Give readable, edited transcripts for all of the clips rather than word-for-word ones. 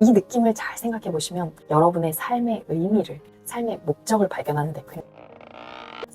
이 느낌을 잘 생각해 보시면 여러분의 삶의 의미를, 삶의 목적을 발견하는 데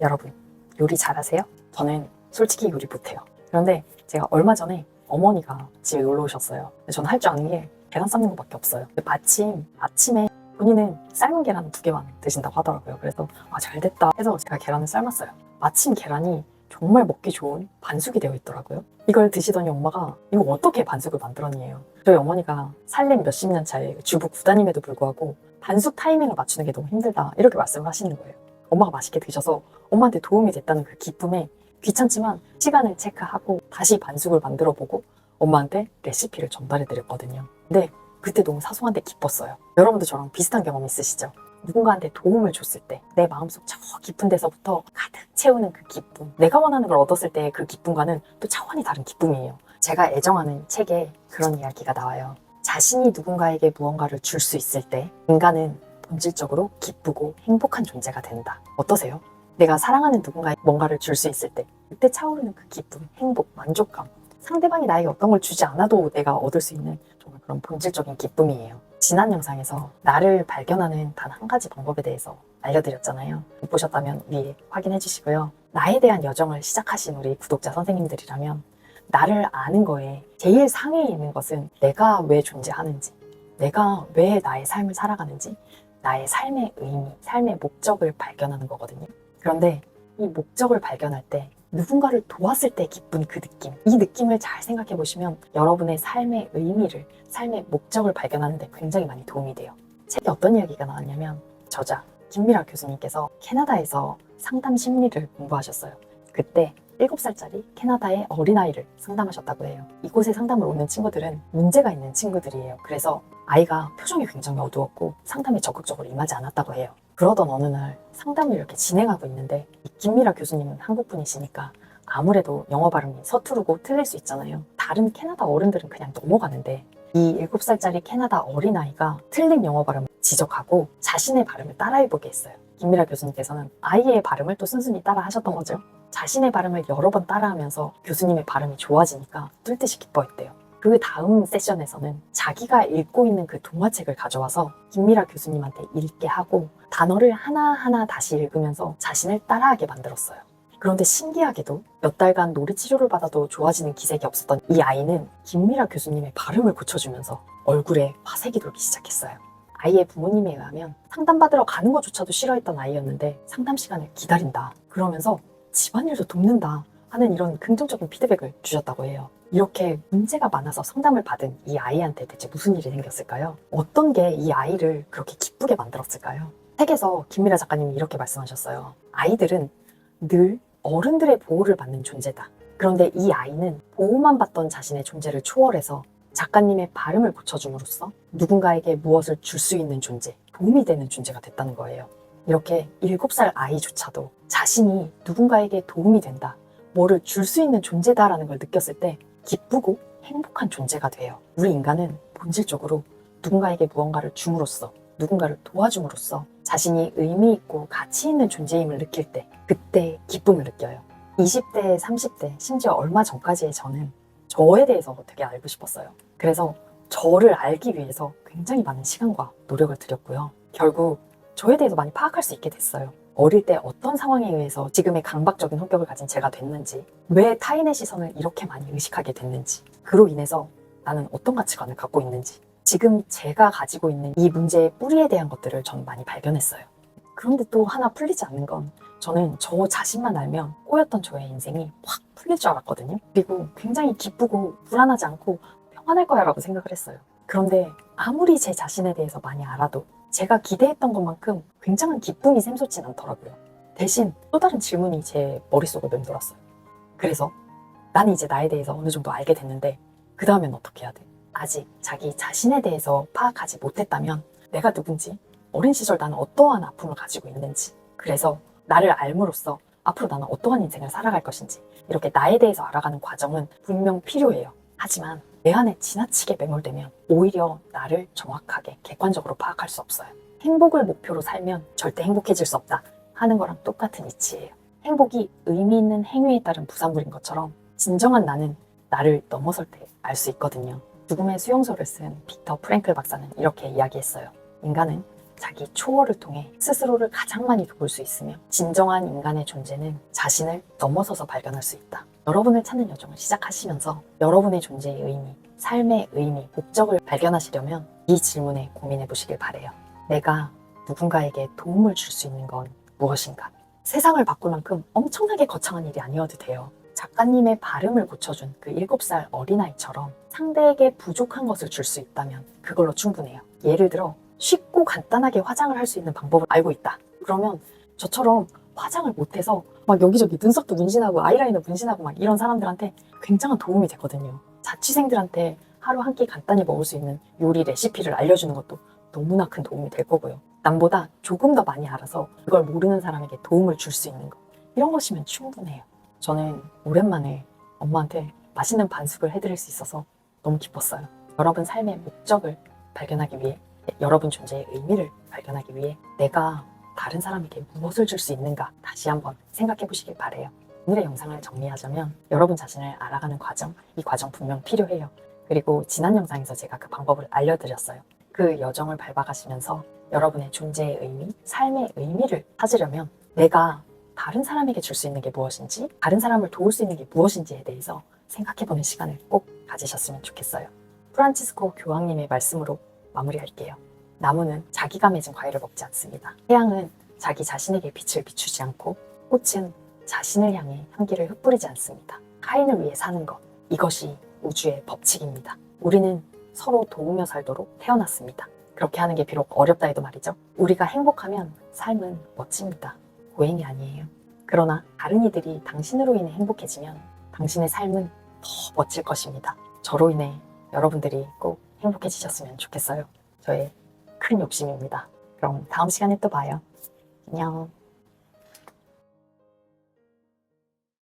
여러분, 요리 잘하세요? 저는 솔직히 요리 못해요. 그런데 제가 얼마 전에 어머니가 집에 놀러 오셨어요. 근데 저는 할 줄 아는 게 계란 삶는 것밖에 없어요. 근데 마침 아침에 본인은 삶은 계란 2개만 드신다고 하더라고요. 그래서 잘 됐다 해서 제가 계란을 삶았어요. 마침 계란이 정말 먹기 좋은 반숙이 되어 있더라고요. 이걸 드시더니 엄마가 이거 어떻게 반숙을 만들었니에요. 저희 어머니가 살림 몇십 년 차에 주부 9단임에도 불구하고 반숙 타이밍을 맞추는 게 너무 힘들다 이렇게 말씀을 하시는 거예요. 엄마가 맛있게 드셔서 엄마한테 도움이 됐다는 그 기쁨에 귀찮지만 시간을 체크하고 다시 반숙을 만들어 보고 엄마한테 레시피를 전달해 드렸거든요. 근데 그때 너무 사소한데 기뻤어요. 여러분도 저랑 비슷한 경험 있으시죠? 누군가한테 도움을 줬을 때 내 마음속 저 깊은 데서부터 가득 채우는 그 기쁨, 내가 원하는 걸 얻었을 때의 그 기쁨과는 또 차원이 다른 기쁨이에요. 제가 애정하는 책에 그런 이야기가 나와요. 자신이 누군가에게 무언가를 줄 수 있을 때 인간은 본질적으로 기쁘고 행복한 존재가 된다. 어떠세요? 내가 사랑하는 누군가에게 뭔가를 줄 수 있을 때 그때 차오르는 그 기쁨, 행복, 만족감, 상대방이 나에게 어떤 걸 주지 않아도 내가 얻을 수 있는 정말 그런 본질적인 기쁨이에요. 지난 영상에서 나를 발견하는 단 한 가지 방법에 대해서 알려드렸잖아요. 못 보셨다면 위에 확인해 주시고요. 나에 대한 여정을 시작하신 우리 구독자 선생님들이라면 나를 아는 거에 제일 상위에 있는 것은 내가 왜 존재하는지, 내가 왜 나의 삶을 살아가는지, 나의 삶의 의미, 삶의 목적을 발견하는 거거든요. 그런데 이 목적을 발견할 때 누군가를 도왔을 때 기쁜 그 느낌, 이 느낌을 잘 생각해 보시면 여러분의 삶의 의미를, 삶의 목적을 발견하는 데 굉장히 많이 도움이 돼요. 책에 어떤 이야기가 나왔냐면 저자 김미라 교수님께서 캐나다에서 상담 심리를 공부하셨어요. 그때 7살짜리 캐나다의 어린아이를 상담하셨다고 해요. 이곳에 상담을 오는 친구들은 문제가 있는 친구들이에요. 그래서 아이가 표정이 굉장히 어두웠고 상담에 적극적으로 임하지 않았다고 해요. 그러던 어느 날 상담을 이렇게 진행하고 있는데 이 김미라 교수님은 한국분이시니까 아무래도 영어 발음이 서투르고 틀릴 수 있잖아요. 다른 캐나다 어른들은 그냥 넘어가는데 이 7살짜리 캐나다 어린아이가 틀린 영어 발음을 지적하고 자신의 발음을 따라해보게 했어요. 김미라 교수님께서는 아이의 발음을 또 순순히 따라 하셨던 거죠. 자신의 발음을 여러 번 따라하면서 교수님의 발음이 좋아지니까 뚫듯이 기뻐했대요. 그 다음 세션에서는 자기가 읽고 있는 그 동화책을 가져와서 김미라 교수님한테 읽게 하고 단어를 하나하나 다시 읽으면서 자신을 따라하게 만들었어요. 그런데 신기하게도 몇 달간 놀이치료를 받아도 좋아지는 기색이 없었던 이 아이는 김미라 교수님의 발음을 고쳐주면서 얼굴에 화색이 돌기 시작했어요. 아이의 부모님에 의하면 상담받으러 가는 것조차도 싫어했던 아이였는데 상담 시간을 기다린다. 그러면서 집안일도 돕는다 하는 이런 긍정적인 피드백을 주셨다고 해요. 이렇게 문제가 많아서 상담을 받은 이 아이한테 대체 무슨 일이 생겼을까요? 어떤 게 이 아이를 그렇게 기쁘게 만들었을까요? 책에서 김미라 작가님이 이렇게 말씀하셨어요. 아이들은 늘 어른들의 보호를 받는 존재다. 그런데 이 아이는 보호만 받던 자신의 존재를 초월해서 작가님의 발음을 고쳐줌으로써 누군가에게 무엇을 줄 수 있는 존재, 도움이 되는 존재가 됐다는 거예요. 이렇게 7살 아이조차도 자신이 누군가에게 도움이 된다, 뭐를 줄 수 있는 존재다라는 걸 느꼈을 때 기쁘고 행복한 존재가 돼요. 우리 인간은 본질적으로 누군가에게 무언가를 줌으로써, 누군가를 도와줌으로써 자신이 의미 있고 가치 있는 존재임을 느낄 때 그때 기쁨을 느껴요. 20대, 30대, 심지어 얼마 전까지의 저는 저에 대해서 되게 알고 싶었어요. 그래서 저를 알기 위해서 굉장히 많은 시간과 노력을 들였고요. 결국 저에 대해서 많이 파악할 수 있게 됐어요. 어릴 때 어떤 상황에 의해서 지금의 강박적인 성격을 가진 제가 됐는지, 왜 타인의 시선을 이렇게 많이 의식하게 됐는지, 그로 인해서 나는 어떤 가치관을 갖고 있는지, 지금 제가 가지고 있는 이 문제의 뿌리에 대한 것들을 저는 많이 발견했어요. 그런데 또 하나 풀리지 않는 건 저는 저 자신만 알면 꼬였던 저의 인생이 확 풀릴 줄 알았거든요. 그리고 굉장히 기쁘고 불안하지 않고 평안할 거야 라고 생각을 했어요. 그런데 아무리 제 자신에 대해서 많이 알아도 제가 기대했던 것만큼 굉장한 기쁨이 샘솟진 않더라고요. 대신 또 다른 질문이 제 머릿속을 맴돌았어요. 그래서 나는 이제 나에 대해서 어느 정도 알게 됐는데 그 다음엔 어떻게 해야 돼? 아직 자기 자신에 대해서 파악하지 못했다면 내가 누군지, 어린 시절 나는 어떠한 아픔을 가지고 있는지, 그래서 나를 알므로써 앞으로 나는 어떠한 인생을 살아갈 것인지, 이렇게 나에 대해서 알아가는 과정은 분명 필요해요. 하지만 내 안에 지나치게 매몰되면 오히려 나를 정확하게 객관적으로 파악할 수 없어요. 행복을 목표로 살면 절대 행복해질 수 없다 하는 거랑 똑같은 이치예요. 행복이 의미 있는 행위에 따른 부산물인 것처럼 진정한 나는 나를 넘어설 때 알 수 있거든요. 죽음의 수용소를 쓴 빅터 프랭클 박사는 이렇게 이야기했어요. 인간은 자기 초월을 통해 스스로를 가장 많이 도울 수 있으며 진정한 인간의 존재는 자신을 넘어서서 발견할 수 있다. 여러분을 찾는 여정을 시작하시면서 여러분의 존재의 의미, 삶의 의미, 목적을 발견하시려면 이 질문에 고민해 보시길 바래요. 내가 누군가에게 도움을 줄 수 있는 건 무엇인가? 세상을 바꿀 만큼 엄청나게 거창한 일이 아니어도 돼요. 작가님의 발음을 고쳐준 그 7살 어린아이처럼 상대에게 부족한 것을 줄 수 있다면 그걸로 충분해요. 예를 들어 쉽고 간단하게 화장을 할 수 있는 방법을 알고 있다. 그러면 저처럼 화장을 못해서 막 여기저기 눈썹도 문신하고 아이라이너 문신하고 막 이런 사람들한테 굉장한 도움이 되거든요. 자취생들한테 하루 한 끼 간단히 먹을 수 있는 요리 레시피를 알려주는 것도 너무나 큰 도움이 될 거고요. 남보다 조금 더 많이 알아서 그걸 모르는 사람에게 도움을 줄 수 있는 것, 이런 것이면 충분해요. 저는 오랜만에 엄마한테 맛있는 반숙을 해드릴 수 있어서 너무 기뻤어요. 여러분 삶의 목적을 발견하기 위해, 여러분 존재의 의미를 발견하기 위해 내가 다른 사람에게 무엇을 줄 수 있는가 다시 한번 생각해 보시길 바래요. 오늘의 영상을 정리하자면 여러분 자신을 알아가는 과정, 이 과정 분명 필요해요. 그리고 지난 영상에서 제가 그 방법을 알려드렸어요. 그 여정을 밟아가시면서 여러분의 존재의 의미, 삶의 의미를 찾으려면 내가 다른 사람에게 줄 수 있는 게 무엇인지, 다른 사람을 도울 수 있는 게 무엇인지에 대해서 생각해보는 시간을 꼭 가지셨으면 좋겠어요. 프란치스코 교황님의 말씀으로 마무리할게요. 나무는 자기가 맺은 과일을 먹지 않습니다. 태양은 자기 자신에게 빛을 비추지 않고 꽃은 자신을 향해 향기를 흩뿌리지 않습니다. 타인을 위해 사는 것, 이것이 우주의 법칙입니다. 우리는 서로 도우며 살도록 태어났습니다. 그렇게 하는 게 비록 어렵다 해도 말이죠. 우리가 행복하면 삶은 멋집니다. 고행이 아니에요. 그러나 다른 이들이 당신으로 인해 행복해지면 당신의 삶은 더 멋질 것입니다. 저로 인해 여러분들이 꼭 행복해지셨으면 좋겠어요. 저의 큰 욕심입니다. 그럼 다음 시간에 또 봐요. 안녕.